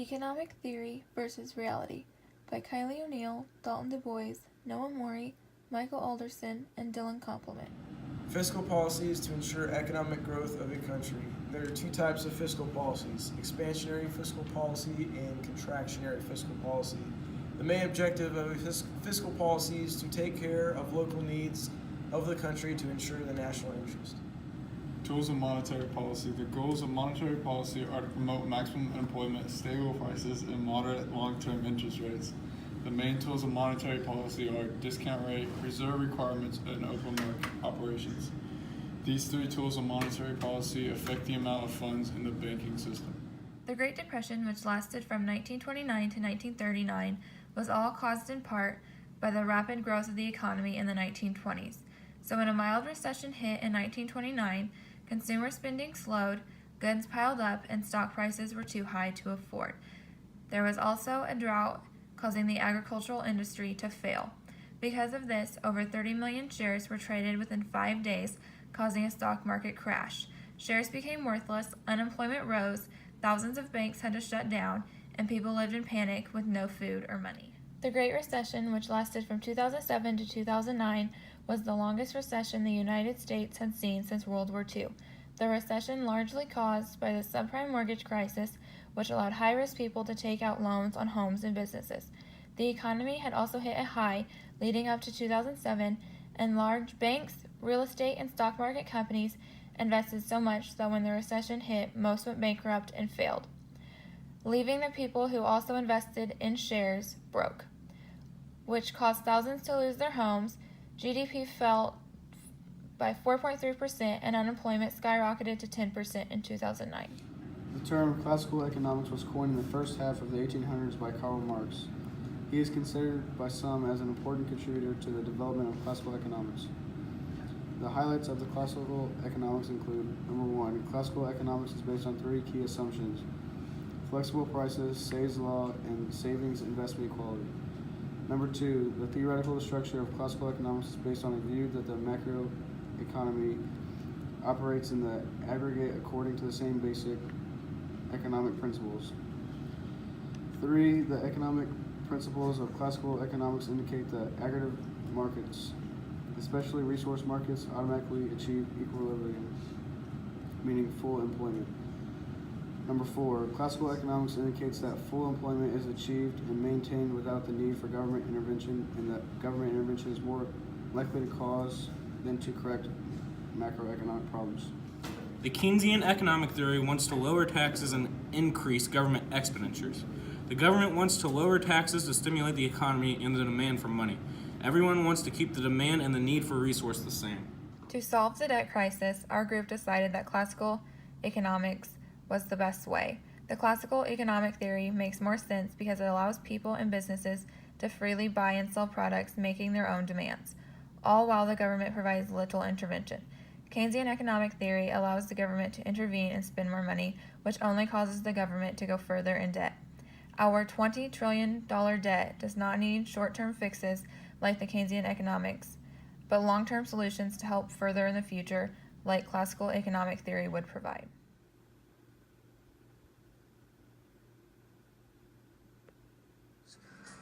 Economic Theory versus Reality by Kylie O'Neill, Dalton Du Bois, Noah Mori, Michael Alderson, and Dylan Compliment. Fiscal policies to ensure economic growth of a country. There are two types of fiscal policies: expansionary fiscal policy and contractionary fiscal policy. The main objective of a fiscal policy is to take care of local needs of the country to ensure the national interest. Tools of monetary policy. The goals of monetary policy are to promote maximum employment, stable prices, and moderate long-term interest rates. The main tools of monetary policy are discount rate, reserve requirements, and open market operations. These three tools of monetary policy affect the amount of funds in the banking system. The Great Depression, which lasted from 1929 to 1939, was all caused in part by the rapid growth of the economy in the 1920s. So when a mild recession hit in 1929, consumer spending slowed, goods piled up, and stock prices were too high to afford. There was also a drought, causing the agricultural industry to fail. Because of this, over 30 million shares were traded within 5 days, causing a stock market crash. Shares became worthless, unemployment rose, thousands of banks had to shut down, and people lived in panic with no food or money. The Great Recession, which lasted from 2007 to 2009, was the longest recession the United States had seen since World War II. The recession largely caused by the subprime mortgage crisis, which allowed high-risk people to take out loans on homes and businesses. The economy had also hit a high leading up to 2007, and large banks, real estate, and stock market companies invested so much that when the recession hit, most went bankrupt and failed, leaving the people who also invested in shares broke, which caused thousands to lose their homes. GDP fell by 4.3%, and unemployment skyrocketed to 10% in 2009. The term classical economics was coined in the first half of the 1800s by Karl Marx. He is considered by some as an important contributor to the development of classical economics. The highlights of the classical economics include: number one, classical economics is based on three key assumptions: flexible prices, Say's law, and savings investment equality. Number two, the theoretical structure of classical economics is based on a view that the macroeconomy operates in the aggregate according to the same basic economic principles. Three, the economic principles of classical economics indicate that aggregate markets, especially resource markets, automatically achieve equilibrium, meaning full employment. Number four, classical economics indicates that full employment is achieved and maintained without the need for government intervention, and that government intervention is more likely to cause than to correct macroeconomic problems. The Keynesian economic theory wants to lower taxes and increase government expenditures. The government wants to lower taxes to stimulate the economy and the demand for money. Everyone wants to keep the demand and the need for resource the same. To solve the debt crisis, our group decided that classical economics was the best way. The classical economic theory makes more sense because it allows people and businesses to freely buy and sell products, making their own demands, all while the government provides little intervention. Keynesian economic theory allows the government to intervene and spend more money, which only causes the government to go further in debt. Our $20 trillion debt does not need short-term fixes like the Keynesian economics, but long-term solutions to help further in the future, like classical economic theory would provide.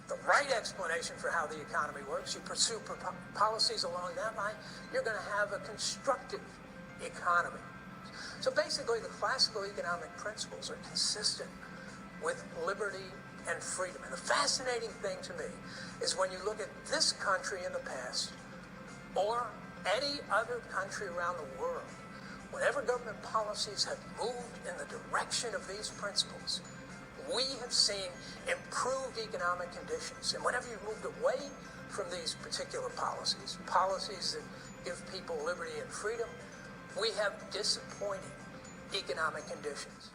The right explanation for how the economy works, you pursue policies along that line, you're going to have a constructive economy. So basically, the classical economic principles are consistent with liberty and freedom. And the fascinating thing to me is when you look at this country in the past, or any other country around the world, whenever government policies have moved in the direction of these principles, we have seen improved economic conditions. And whenever you've moved away from these particular policies, policies that give people liberty and freedom, we have disappointing economic conditions.